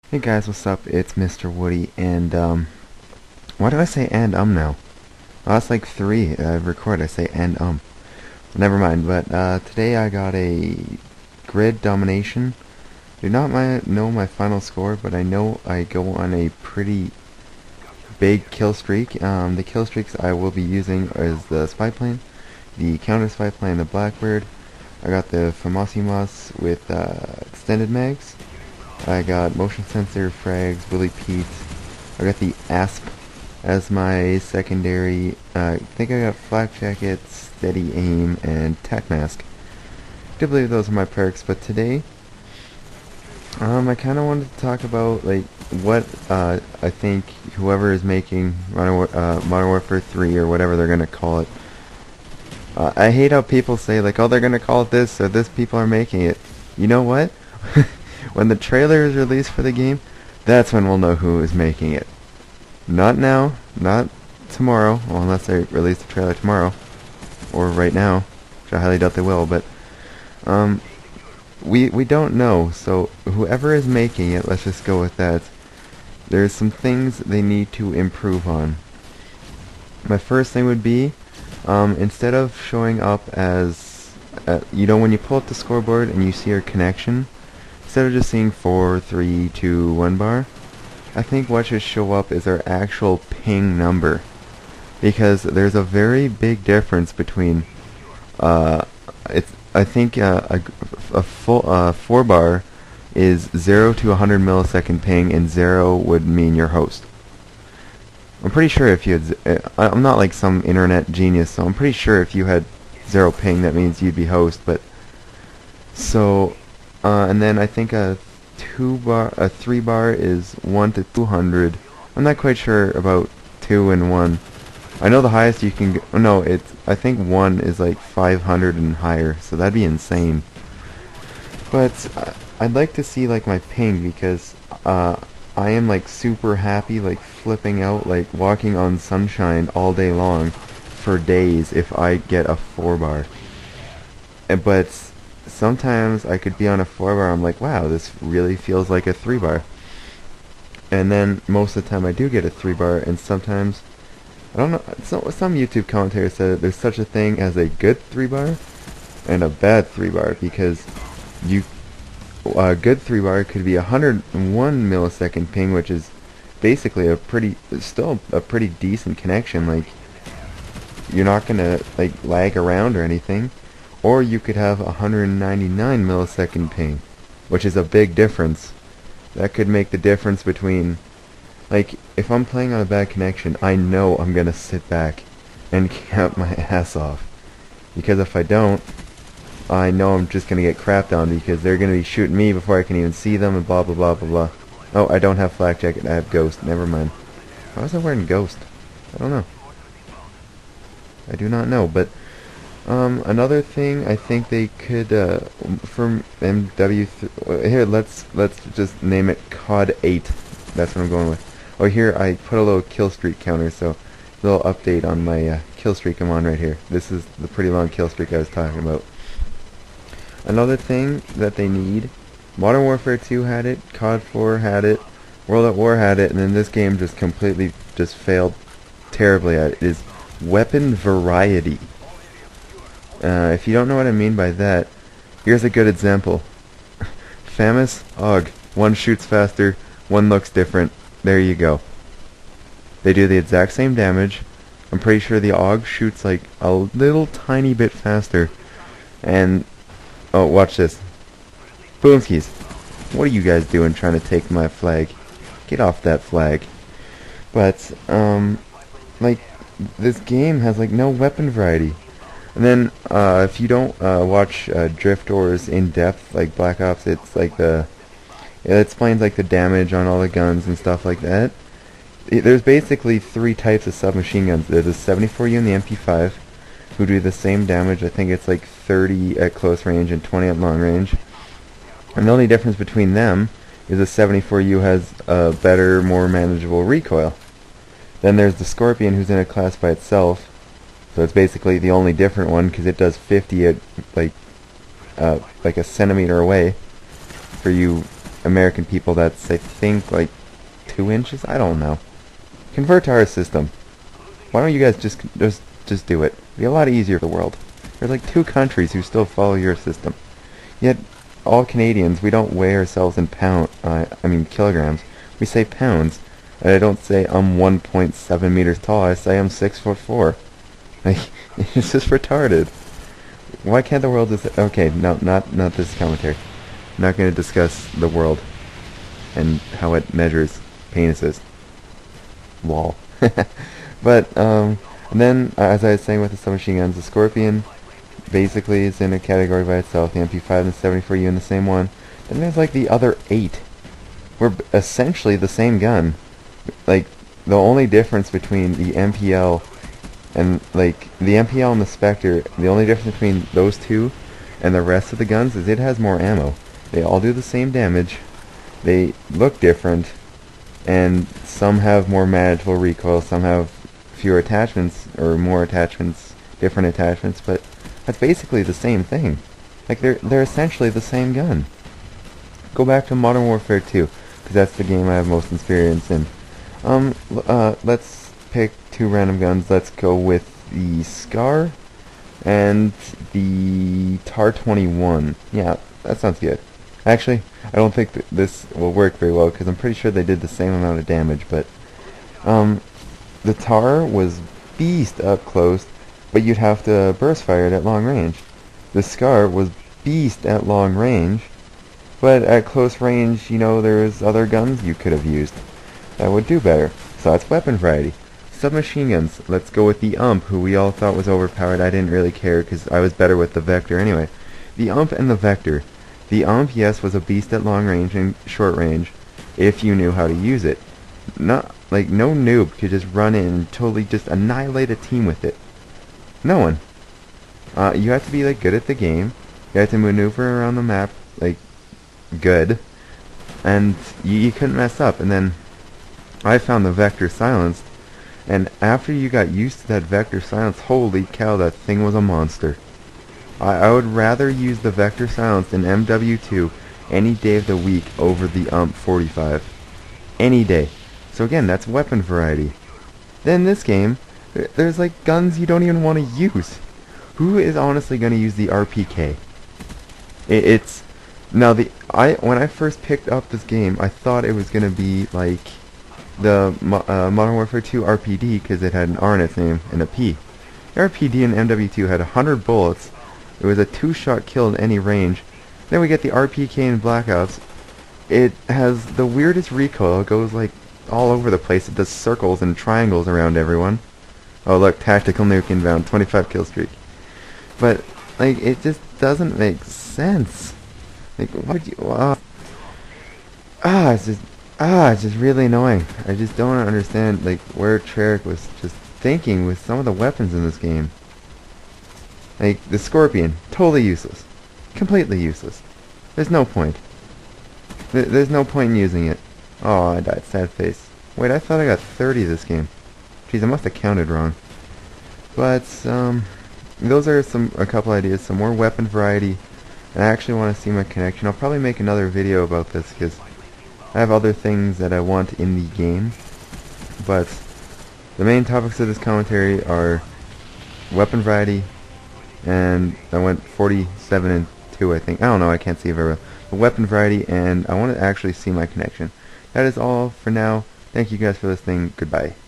Hey guys, what's up? It's Mr. Woody, and why do I say and now? Oh, that's like three I've recorded. I say and Never mind. But today I got a grid domination. Do not know my final score, but I know I go on a pretty big kill streak. The kill streaks I will be using is the spy plane, the counter spy plane, the Blackbird. I got the Famosimas with extended mags. I got motion sensor, frags, Willy Pete. I got the ASP as my secondary. I think I got flak jacket, steady aim, and tac mask. I do believe those are my perks, but today, I kind of wanted to talk about like what I think whoever is making Modern Warfare 3 or whatever they're gonna call it. I hate how people say like, oh, they're gonna call it this or this. People are making it. You know what? When the trailer is released for the game, that's when we'll know who is making it. Not now, not tomorrow, well, unless they release the trailer tomorrow, or right now, which I highly doubt they will, but, we don't know, so whoever is making it, let's just go with that. There's some things they need to improve on. My first thing would be, instead of showing up as, when you pull up the scoreboard and you see your connection, instead of just seeing 4, 3, 2, 1 bar, I think what should show up is our actual ping number. Because there's a very big difference between, I think a full 4 bar is 0 to 100 millisecond ping, and 0 would mean your host. I'm pretty sure if you had, I'm not like some internet genius, so I'm pretty sure if you had 0 ping, that means you'd be host, but, so, and then I think a 3 bar is 1 to 200. I'm not quite sure about 2 and 1. I know the highest you can go, no, I think 1 is like 500 and higher, so that'd be insane. But I'd like to see like my ping, because I am like super happy, like flipping out, like walking on sunshine all day long for days if I get a 4 bar. But sometimes I could be on a 4 bar, I'm like, wow, this really feels like a 3 bar. And then most of the time I do get a 3 bar, and sometimes, I don't know, some YouTube commentators said that there's such a thing as a good 3 bar and a bad 3 bar, because a good 3 bar could be 101 millisecond ping, which is basically still a pretty decent connection, like, you're not gonna, like, lag around or anything. Or you could have 199 millisecond ping, which is a big difference. That could make the difference between, like, if I'm playing on a bad connection, I know I'm gonna sit back and count my ass off. Because if I don't, I know I'm just gonna get crapped on, because they're gonna be shooting me before I can even see them, and blah blah blah blah blah. Oh, I don't have flak jacket, I have ghost, never mind. Why was I wearing ghost? I don't know. I do not know, but another thing I think they could, from here, let's just name it COD8. That's what I'm going with. Oh, here I put a little kill streak counter, so a little update on my kill streak I'm on right here. This is the pretty long kill streak I was talking about. Another thing that they need, Modern Warfare 2 had it, COD 4 had it, World at War had it, and then this game just completely just failed terribly at it, is weapon variety. If you don't know what I mean by that, here's a good example. Famous AUG. One shoots faster, one looks different. There you go. They do the exact same damage. I'm pretty sure the AUG shoots like a little tiny bit faster. And, oh, watch this. Boomskis. What are you guys doing trying to take my flag? Get off that flag. But, like, this game has like no weapon variety. And then, if you don't watch Driftors in depth, like Black Ops, it's like it explains like the damage on all the guns and stuff like that. There's basically 3 types of submachine guns. There's a 74U and the MP5, who do the same damage. I think it's like 30 at close range and 20 at long range. And the only difference between them is the 74U has a better, more manageable recoil. Then there's the Scorpion, who's in a class by itself. So it's basically the only different one, because it does 50 at like a centimeter away for you American people that's, I think, like 2 inches? I don't know. Convert to our system. Why don't you guys just do it? It'd be a lot easier for the world. There's like 2 countries who still follow your system. Yet, all Canadians, we don't weigh ourselves in kilograms. We say pounds. And I don't say I'm 1.7 meters tall. I say I'm 6'4". Like, it's just retarded. Why can't the world just... Okay, no, not this commentary. I'm not going to discuss the world and how it measures penises. Lol. But, and then, as I was saying with the submachine guns, the Scorpion basically is in a category by itself. The MP5 and the 74U in the same one. Then there's like the other 8. We're essentially the same gun. Like, the only difference between the MPL and, like, the MPL and the Spectre, the only difference between those two and the rest of the guns is it has more ammo. They all do the same damage. They look different. And some have more manageable recoil, some have fewer attachments, or more attachments, different attachments, but that's basically the same thing. Like, they're essentially the same gun. Go back to Modern Warfare 2, because that's the game I have most experience in. Let's pick 2 random guns. Let's go with the Scar and the TAR-21. Yeah, that sounds good. Actually, I don't think this will work very well, because I'm pretty sure they did the same amount of damage, but the TAR was beast up close, but you'd have to burst fire it at long range. The Scar was beast at long range, but at close range, you know, there's other guns you could have used that would do better. So that's weapon variety. Submachine guns. Let's go with the UMP, who we all thought was overpowered. I didn't really care because I was better with the Vector anyway. The UMP and the Vector. The UMP, yes, was a beast at long range and short range, if you knew how to use it. Not like no noob could just run in and totally just annihilate a team with it. No one. You have to be like good at the game. You have to maneuver around the map like good, and you couldn't mess up. And then I found the Vector silenced, and after you got used to that Vector silence, holy cow, that thing was a monster. I would rather use the Vector silenced in MW2 any day of the week over the UMP 45. Any day. So again, that's weapon variety. Then this game, there's like guns you don't even want to use. Who is honestly going to use the RPK? It's now when I first picked up this game, I thought it was going to be like the Modern Warfare 2 RPD, because it had an R in its name and a P. The RPD in MW2 had 100 bullets. It was a 2-shot kill at any range. Then we get the RPK in Black Ops. It has the weirdest recoil. It goes like all over the place. It does circles and triangles around everyone. Oh look, tactical nuke inbound, 25 kill streak. But like, it just doesn't make sense. Like, why would you? It's just really annoying. I just don't understand like where Treyarch was just thinking with some of the weapons in this game. Like, the Scorpion, totally useless. Completely useless. There's no point. There's no point in using it. Oh, I died. Sad face. Wait, I thought I got 30 this game. Jeez, I must have counted wrong. But, those are a couple ideas. Some more weapon variety. And I actually want to see my connection. I'll probably make another video about this, because I have other things that I want in the game. But, the main topics of this commentary are weapon variety, and I went 47 and 2, I think. I don't know, I can't see very well. The weapon variety, and I want to actually see my connection. That is all for now. Thank you guys for listening. Goodbye.